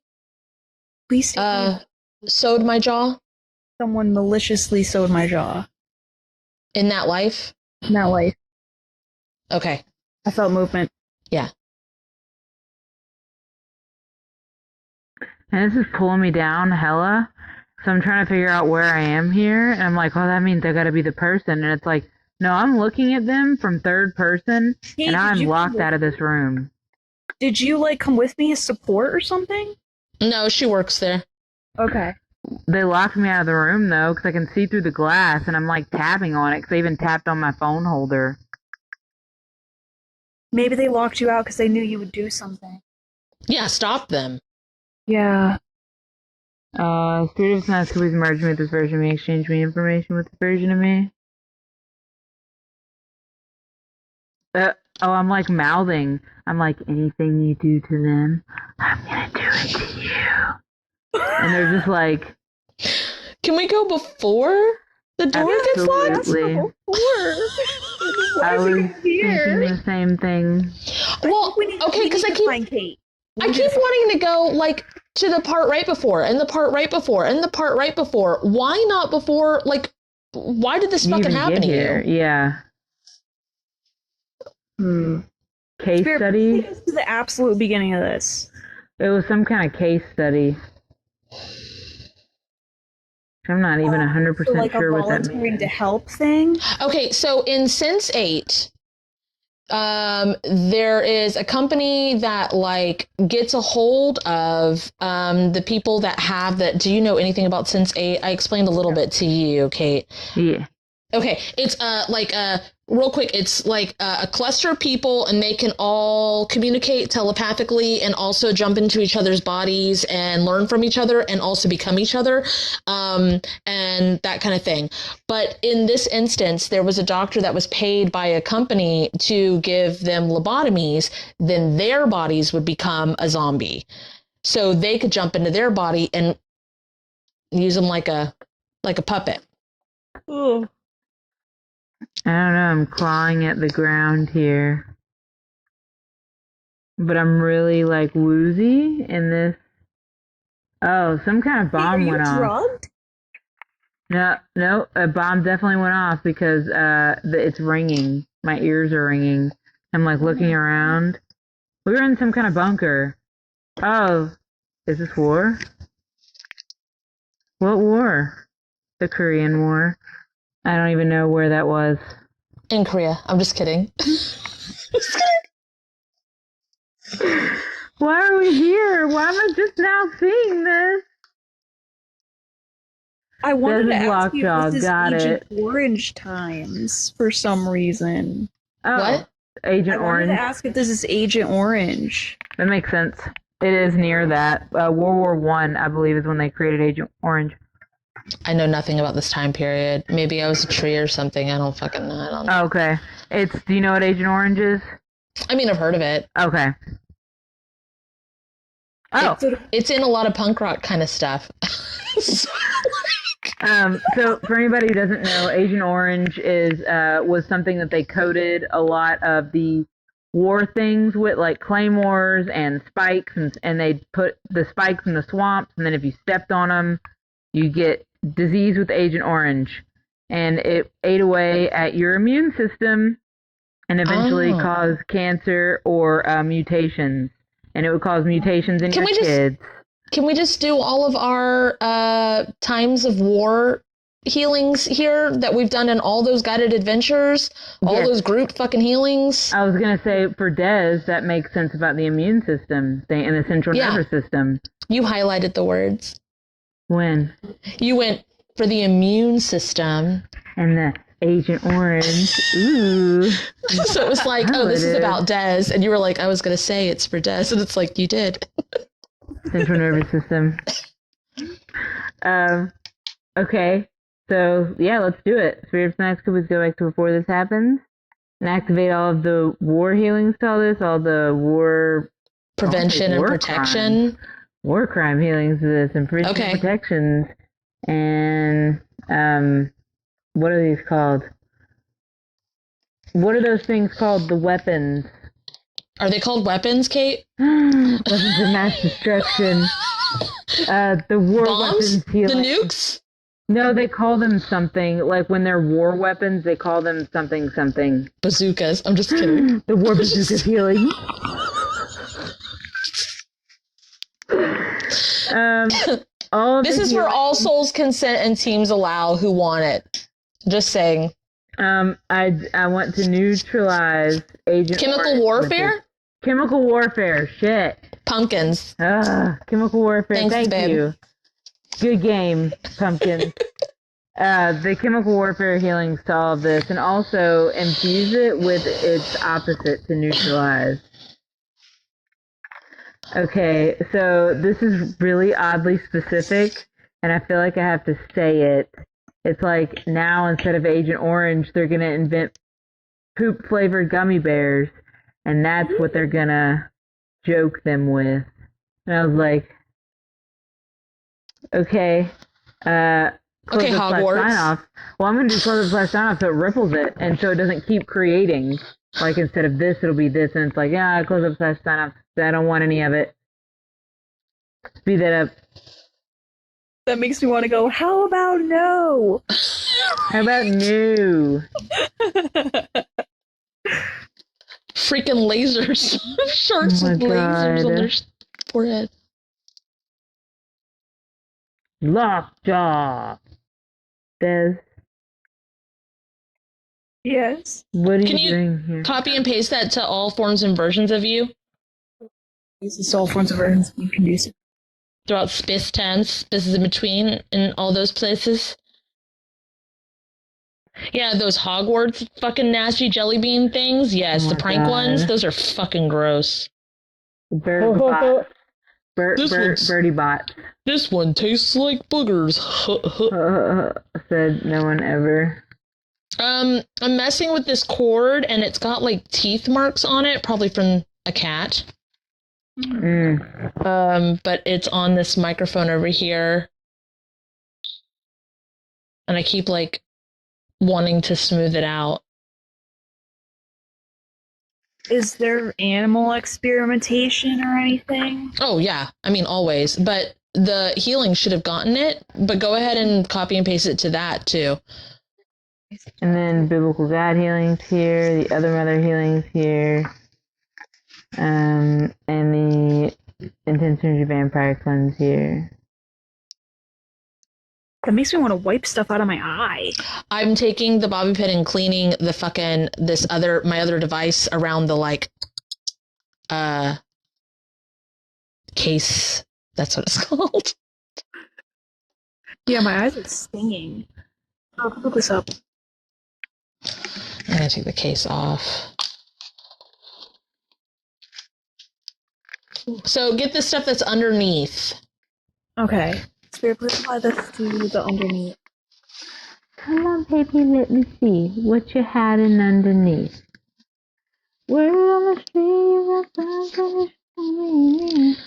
D: Please take me.
C: sewed my jaw
D: Someone maliciously sewed my jaw.
C: in that life?
D: In that life.
C: Okay.
D: I felt movement.
C: Yeah.
E: And this is pulling me down hella. So I'm trying to figure out where I am here. And I'm like, oh, that means I gotta be the person. And it's like, no, I'm looking at them from third person.
D: Hey,
E: and I'm
D: did you
E: locked
D: come
E: out of this room.
D: Did you, like, come with me as support or something?
C: No, she works there.
D: Okay.
E: They locked me out of the room, though, because I can see through the glass. And I'm, like, tapping on it, because I even tapped on my phone holder.
D: Maybe they locked you out because they knew you would do something.
C: Yeah, stop them.
D: Yeah.
E: Spirit of Science, please merge me with this version of me, exchange me information with this version of me. I'm like mouthing. I'm like, anything you do to them, I'm gonna do it to you. And they're just like,
C: Can we go before the door gets locked?
E: absolutely. I was thinking the same thing.
C: Well, okay, because I keep wanting to go like to the part right before, and the part right before, and the part right before. Why not before? Like, why did this fucking happen to you?
E: Yeah. Case study?
D: Take us to the absolute beginning of this.
E: It was some kind of case study. I'm not even 100%
D: So like
E: sure
D: a
E: what that
D: volunteering
E: means.
D: to help thing.
C: Okay, so in Sense 8, there is a company that like gets a hold of the people that have that. Do you know anything about Sense 8? I explained a little bit to you, Kate.
E: Yeah.
C: Okay, it's real quick, it's like a cluster of people, and they can all communicate telepathically and also jump into each other's bodies and learn from each other and also become each other, and that kind of thing. But in this instance, there was a doctor that was paid by a company to give them lobotomies, then their bodies would become a zombie. So they could jump into their body and use them like a puppet.
D: Ooh.
E: I don't know, I'm clawing at the ground here. But I'm really, like, woozy in this. Oh, some kind of bomb went off.
D: Drugged?
E: No, a bomb definitely went off because it's ringing. My ears are ringing. I'm, like, looking around. We were in some kind of bunker. Oh, is this war? What war? The Korean War. I don't even know where that was.
C: In Korea. I'm just kidding.
E: Why are we here? Why am I just now seeing this?
D: I wanted to ask you
E: Lockjaw,
D: if this is
E: got
D: Agent
E: it.
D: Orange times for some reason.
E: Oh,
C: What?
E: Agent
D: I wanted
E: Orange.
D: to ask if this is Agent Orange.
E: That makes sense. It is near that. World War I believe, is when they created Agent Orange.
C: I know nothing about this time period. Maybe I was a tree or something. I don't fucking know. I don't know.
E: Oh, okay. Do you know what Agent Orange is?
C: I mean, I've heard of it.
E: Okay. Oh,
C: It's in a lot of punk rock kind of stuff.
E: so for anybody who doesn't know, Agent Orange was something that they coated a lot of the war things with, like claymores and spikes, and they put the spikes in the swamps, and then if you stepped on them, you get disease with Agent Orange, and it ate away at your immune system and eventually cause cancer or mutations, and it would cause mutations in your kids.
C: Can we just do all of our times of war healings here that we've done in all those guided adventures? All those group fucking healings?
E: I was going to say, for Des, that makes sense about the immune system thing and the central nervous system.
C: You highlighted the words.
E: When?
C: You went for the immune system.
E: And the Agent Orange. Ooh.
C: So it was like, oh, this is about Des. And you were like, I was going to say it's for Des. And it's like, you did.
E: Central nervous system. Okay. So, yeah, let's do it. Spirit Snacks, could we go back to before this happens? And activate all of the war healings to all this, all the war...
C: Prevention and protection.
E: War crime healings to this, and prevention and protections. And, what are these called? What are those things called? The weapons.
C: Are they called weapons, Kate?
E: Weapons of mass destruction. The war
C: bombs?
E: Weapons healing.
C: The nukes?
E: No, they call them something. Like when they're war weapons, they call them something.
C: Bazookas. I'm just kidding.
E: The war bazookas healing.
C: This is where all souls consent and teams allow who want it. Just saying.
E: I want to neutralize Agent
C: Chemical warfare?
E: Chemical warfare. Shit.
C: Pumpkins.
E: Chemical warfare.
C: Thanks,
E: Thank
C: babe.
E: you. Good game, pumpkin. The chemical warfare healing solve this, and also infuse it with its opposite to neutralize. Okay, so this is really oddly specific, and I feel like I have to say it. It's like now instead of Agent Orange, they're gonna invent poop-flavored gummy bears, and that's what they're gonna joke them with. And I was like, okay,
C: Hogwarts.
E: Sign off. Well, I'm going to do close up sign off so it ripples it, and so it doesn't keep creating. Like instead of this, it'll be this, and it's like, close up sign off. I don't want any of it. Speed that up.
D: That makes me want to go, how about no?
E: How about no?
C: Freaking lasers. Sharks with lasers on their forehead.
E: Lockjaw. Des.
D: Yes.
E: What are
C: Can
E: you
C: you
E: doing here?
C: copy and paste that to all forms and versions of you?
D: This is all forms of versions you can use.
C: Throughout space tense, spaces in between, in all those places. Yeah, those Hogwarts fucking nasty jelly bean things. Yes, the prank ones. Those are fucking gross.
E: Birdie bot.
C: This one tastes like boogers.
E: Said no one ever.
C: I'm messing with this cord, and it's got like teeth marks on it, probably from a cat. But it's on this microphone over here, and I keep like wanting to smooth it out.
D: Is there animal experimentation or anything?
C: Oh yeah, I mean always, but the healing should have gotten it, but go ahead and copy and paste it to that too.
E: And then biblical God healings here, the other mother healings here, and the intense energy vampire cleanse here.
D: That makes me want to wipe stuff out of my eye.
C: I'm taking the bobby pin and cleaning the fucking my other device around the case. That's what it's called.
D: Yeah, my eyes are stinging. I'll put this up.
C: I'm gonna take the case off. So get the stuff that's underneath.
D: Okay. Spirit, please apply this to the underneath.
E: Come on, baby, let me see what you had in underneath. Word on the street.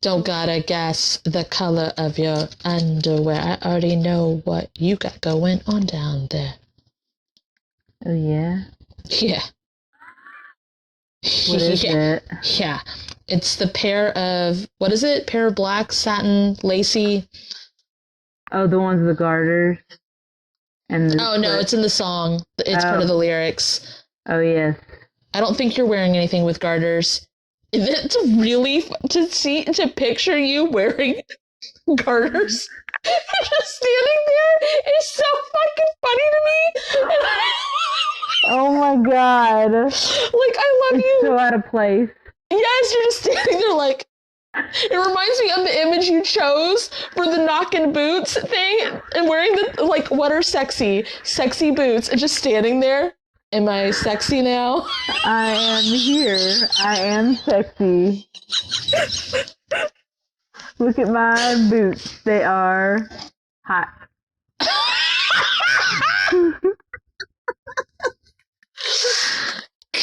C: Don't gotta guess the color of your underwear. I already know what you got going on down there.
E: Oh, yeah?
C: Yeah.
E: What is it?
C: Yeah. It's the pair of, what is it? Pair of black, satin, lacy.
E: Oh, the ones with the garters?
C: Oh, no, it's in the song. It's part of the lyrics.
E: Oh, yes.
C: I don't think you're wearing anything with garters. Is it really to picture you wearing garters. Just standing there is so fucking funny to me.
E: Oh my god.
C: Like, I love
E: It's
C: you.
E: so out of place.
C: Yes, you're just standing there like, it reminds me of the image you chose for the knockin' boots thing and wearing the, like, what are sexy boots and just standing there. Am I sexy now?
E: I am here. I am sexy. Look at my boots. They are hot.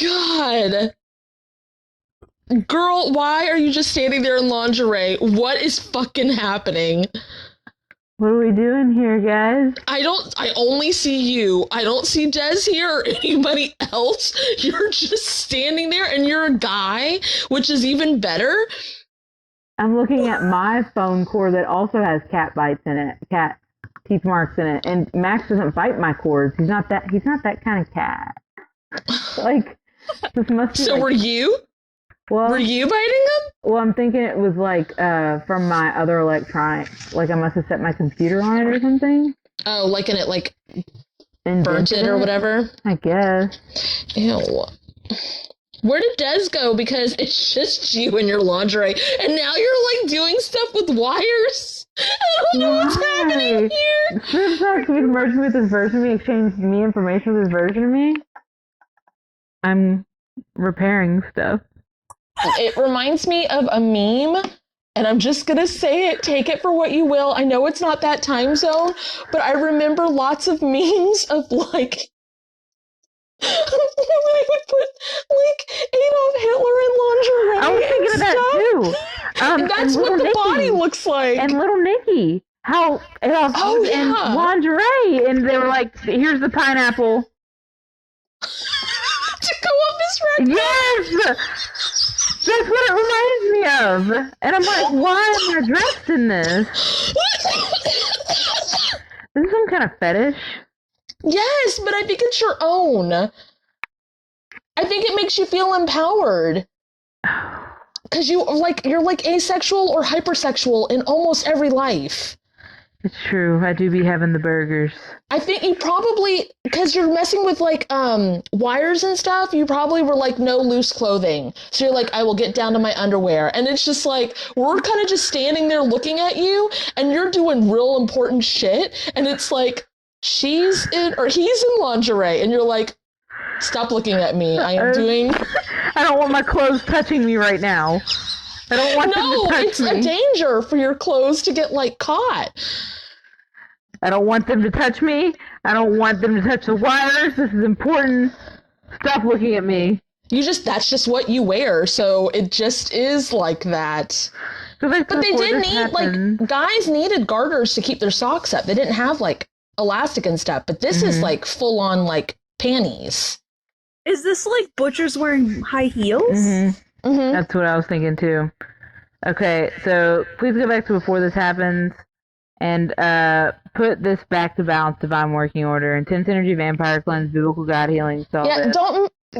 C: God. Girl, why are you just standing there in lingerie? What is fucking happening?
E: What are we doing here, guys?
C: I only see you. I don't see Des here or anybody else. You're just standing there and you're a guy, which is even better.
E: I'm looking at my phone cord that also has cat bites in it, cat teeth marks in it, and Max doesn't bite my cords. He's not that kind of cat. Like, this must be.
C: So
E: like,
C: were you?
E: Well,
C: were you biting them?
E: Well, I'm thinking it was like from my other electronics. Like I must have set my computer on it or something.
C: Oh, like and it like burnt it or whatever.
E: I guess.
C: Ew. Where did Des go? Because it's just you in your lingerie, and now you're like doing stuff with wires. I don't know what's happening here.
E: Should we merge me with this version of me, exchange me information with this version of me? I'm repairing stuff.
C: It reminds me of a meme, and I'm just gonna say it, take it for what you will. I know it's not that time zone, but I remember lots of memes of like they would put like Adolf Hitler in lingerie.
E: I was thinking of that too.
C: And that's what the body looks like.
E: And little Nikki, how Adolf was in lingerie, and they were like, "Here's the pineapple."
C: To go up his rectum.
E: Yes! That's what it reminds me of. And I'm like, why am I dressed in this? This is some kind of fetish.
C: Yes, but I think it's your own. I think it makes you feel empowered. Because you're like asexual or hypersexual in almost every life.
E: It's true. I do be having the burgers.
C: I think you probably, because you're messing with like wires and stuff, you probably were like no loose clothing. So you're like, I will get down to my underwear. And it's just like, we're kind of just standing there looking at you and you're doing real important shit. And it's like, she's in, or he's in lingerie. And you're like, stop looking at me. I am doing.
E: I don't want my clothes touching me right now. I don't want them to touch me. No,
C: it's a danger for your clothes to get like caught.
E: I don't want them to touch me. I don't want them to touch the wires. This is important. Stop looking at me.
C: That's just what you wear, so it just is like that. But they did need, like, guys needed garters to keep their socks up. They didn't have, like, elastic and stuff, but this is, like, full-on, like, panties.
D: Is this, like, butchers wearing high heels?
E: Mm-hmm. Mm-hmm. That's what I was thinking, too. Okay, so please go back to before this happens. And put this back to balance, divine working order. Intense energy, vampire cleanse, biblical God healing.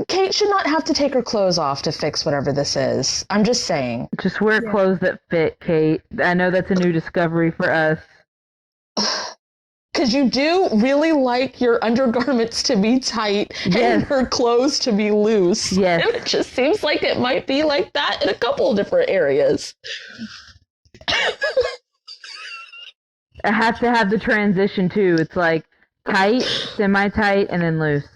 C: Kate should not have to take her clothes off to fix whatever this is. I'm just saying.
E: Just wear clothes that fit, Kate. I know that's a new discovery for us.
C: Because you do really like your undergarments to be tight and your clothes to be loose.
E: Yes.
C: And it just seems like it might be like that in a couple of different areas.
E: I have to have the transition, too. It's like tight, semi-tight, and then loose.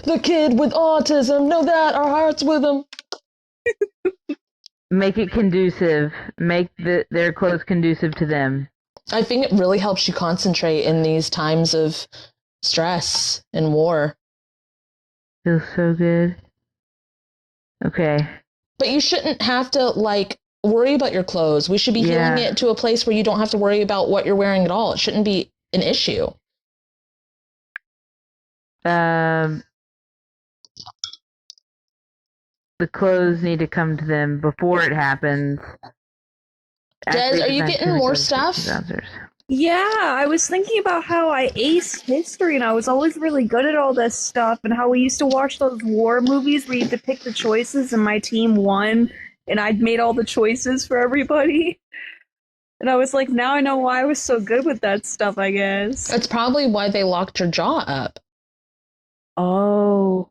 C: The kid with autism, know that, our heart's with him.
E: Make it conducive. Make their clothes conducive to them.
C: I think it really helps you concentrate in these times of stress and war.
E: Feels so good. Okay.
C: But you shouldn't have to, like, worry about your clothes. We should be healing it to a place where you don't have to worry about what you're wearing at all. It shouldn't be an issue.
E: The clothes need to come to them before it happens.
C: Des, are you getting more stuff?
D: Yeah, I was thinking about how I aced history and I was always really good at all this stuff and how we used to watch those war movies where you had to pick the choices and my team won and I'd made all the choices for everybody. And I was like, now I know why I was so good with that stuff, I guess.
C: That's probably why they locked your jaw up.
D: Oh.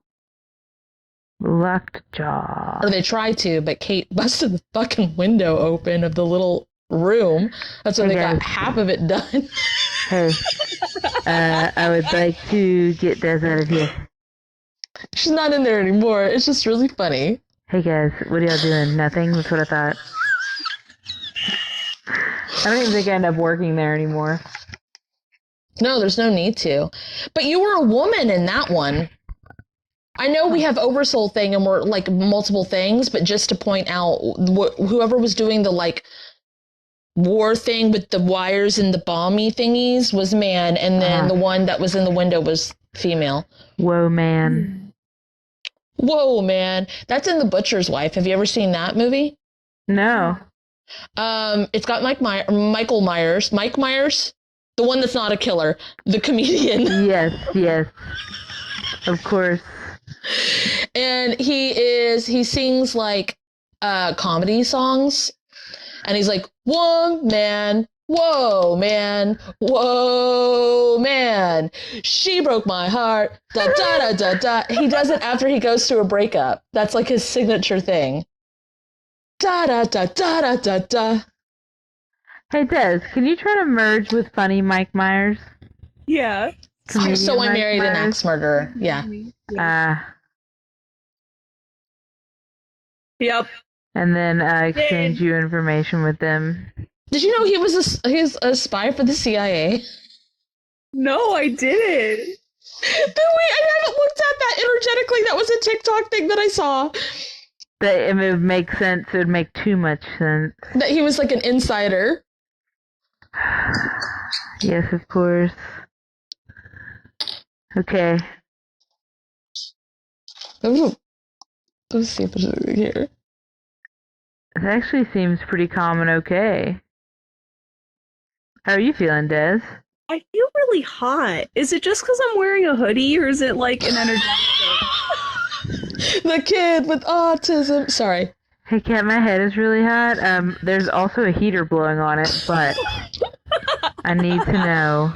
E: Locked jaw.
C: Or they tried to, but Kate busted the fucking window open of the little room. That's when they got half of it done.
E: Hey, I would like to get Des out of here.
C: She's not in there anymore. It's just really funny.
E: Hey guys, what are y'all doing? Nothing? That's what I thought. I don't even think I end up working there anymore.
C: No, there's no need to. But you were a woman in that one. I know we have oversoul thing and we're like multiple things, but just to point out, whoever was doing the like war thing with the wires and the bomby thingies was man, and then the one that was in the window was female.
E: Whoa, man.
C: Whoa, man. That's in The Butcher's Wife. Have you ever seen that movie?
E: No.
C: It's got Mike Myers, the one that's not a killer, the comedian.
E: Yes. Of course.
C: And he sings like comedy songs, and he's like, whoa man, whoa man, whoa man, she broke my heart, da da da da da. He does it after he goes through a breakup. That's like his signature thing. Da da da da da da da.
E: Hey Des, can you try to merge with funny Mike Myers?
D: Yeah.
E: Comedian
C: So I
E: Mike
C: married an
E: Myers?
C: axe murderer. Yeah.
D: Yep.
E: And then exchange you information with them.
C: Did you know he's a spy for the CIA?
D: No, I didn't.
C: I haven't looked at that energetically. That was a TikTok thing that I saw.
E: That it would make sense. It would make too much sense.
C: That he was like an insider.
E: Yes, of course. Okay.
C: Let's see if there's anything here.
E: It actually seems pretty calm and okay. How are you feeling, Des?
D: I feel really hot. Is it just because I'm wearing a hoodie, or is it like an energetic thing?
C: The kid with autism. Sorry.
E: Hey, Kat, my head is really hot. There's also a heater blowing on it, but I need to know.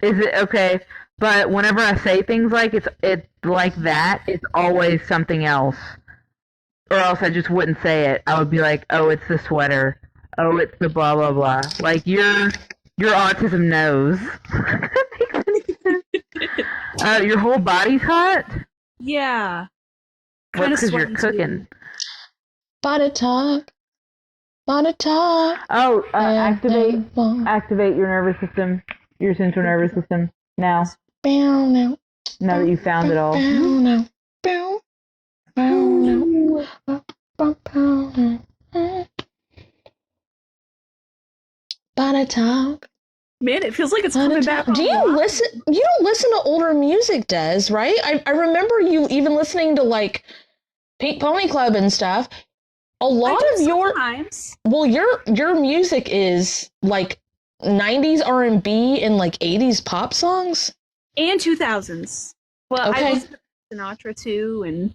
E: Is it okay? But whenever I say things like it's like that, it's always something else. Or else I just wouldn't say it. I would be like, oh, it's the sweater. Oh, it's the blah blah blah. Like your autism knows. Your whole body's hot?
D: Yeah.
E: Well,
D: Kinda
E: because you're
D: sweating
E: cooking.
C: Body talk. Body talk.
E: Oh, activate your nervous system, your central nervous system now. Now that you found it all.
C: Body talk.
D: Man, it feels like it's coming back.
C: Do you listen? You don't listen to older music, Des, right? I remember you even listening to like Pink Pony Club and stuff. A lot of your your music is like 90s R&B and like 80s pop songs
D: and 2000s. Well,
C: okay.
D: I listen to Sinatra too,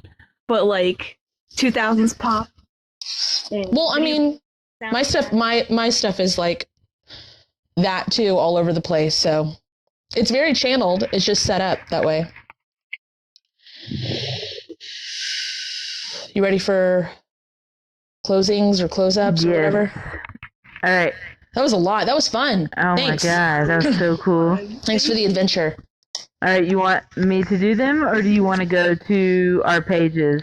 D: but like 2000s pop.
C: Well, I mean, my stuff is like that too, all over the place. So it's very channeled. It's just set up that way. You ready for closings or close-ups or whatever?
E: All right.
C: That was a lot. That was fun.
E: Oh
C: Thanks.
E: my god, that was so cool.
C: Thanks for the adventure.
E: All right, you want me to do them, or do you want to go to our pages?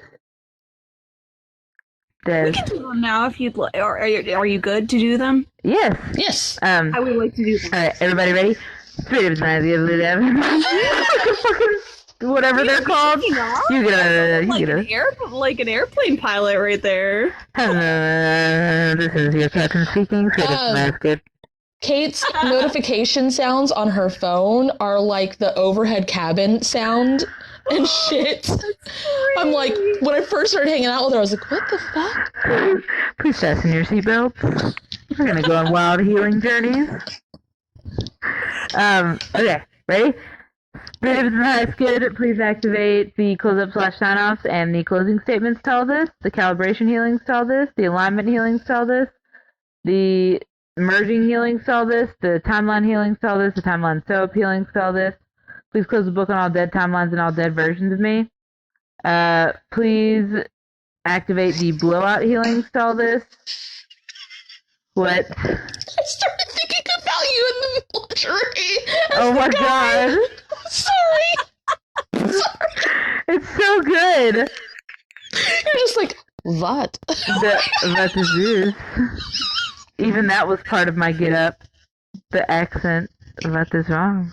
E: Des?
D: We can do them now if you'd like. Are you good to do them?
E: Yes.
C: Yes.
D: I would like to do them.
E: All right, everybody ready? Whatever they're called. You get
D: Like an airplane pilot right there.
E: Hello, this is your captain speaking. That's good.
C: Kate's notification sounds on her phone are like the overhead cabin sound and shit. I'm like, when I first started hanging out with her, I was like, what the fuck?
E: Please fasten your seatbelts. We're gonna go on wild healing journeys. Okay, ready? If it's the highest good, please activate the close-up / sign-offs and the closing statements to all this, the calibration healings to all this, the alignment healings to all this, the merging healings to all this, the timeline healings to all this, the timeline soap healings to all this. Please close the book on all dead timelines and all dead versions of me. Please activate the blowout healings to all this. What?
C: I started thinking about you in the lingerie.
E: Oh my god.
C: Sorry.
E: It's so good.
C: You're just like, what?
E: What is this? Even that was part of my get up. The accent. What is wrong?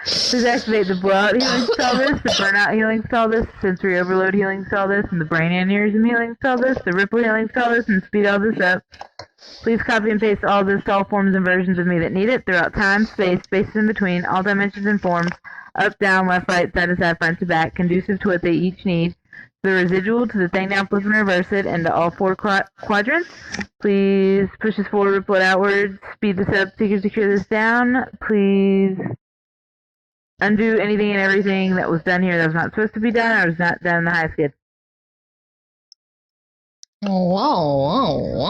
E: Please activate the blowout healing spell this, the burnout healing spell this, sensory overload healing spell this, and the brain aneurysm healing spell this, the ripple healing spell this, and speed all this up. Please copy and paste all this to all forms and versions of me that need it throughout time, space, spaces in between, all dimensions and forms, up, down, left, right, side to side, front to back, conducive to what they each need. The residual to the thing down, flip and reverse it into all 4 quadrants. Please push this forward, ripple it outwards, speed this up, secure this down. Please undo anything and everything that was done here that was not supposed to be done or was not done in the highest good.
C: Wow.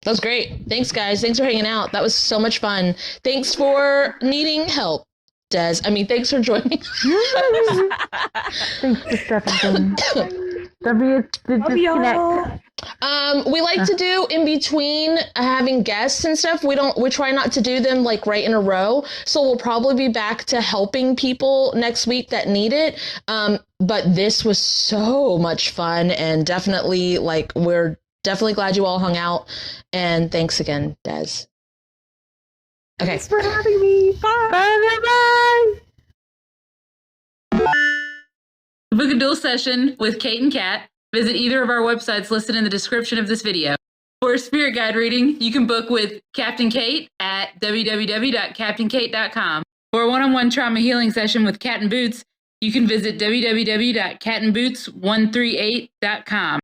C: That was great. Thanks, guys. Thanks for hanging out. That was so much fun. Thanks for needing help, Des. I mean, thanks for joining.
E: Thanks for stepping in.
D: Love y'all.
C: We like to do in between having guests and stuff. We try not to do them like right in a row. So we'll probably be back to helping people next week that need it. But this was so much fun, and definitely we're definitely glad you all hung out. And thanks again, Des. Okay.
D: Thanks for having me. Bye.
E: Bye.
A: Book a dual session with Kate and Kat. Visit either of our websites listed in the description of this video. For a spirit guide reading, you can book with Captain Kate at www.captainkate.com. For a one-on-one trauma healing session with Cat and Boots, you can visit www.catandboots138.com.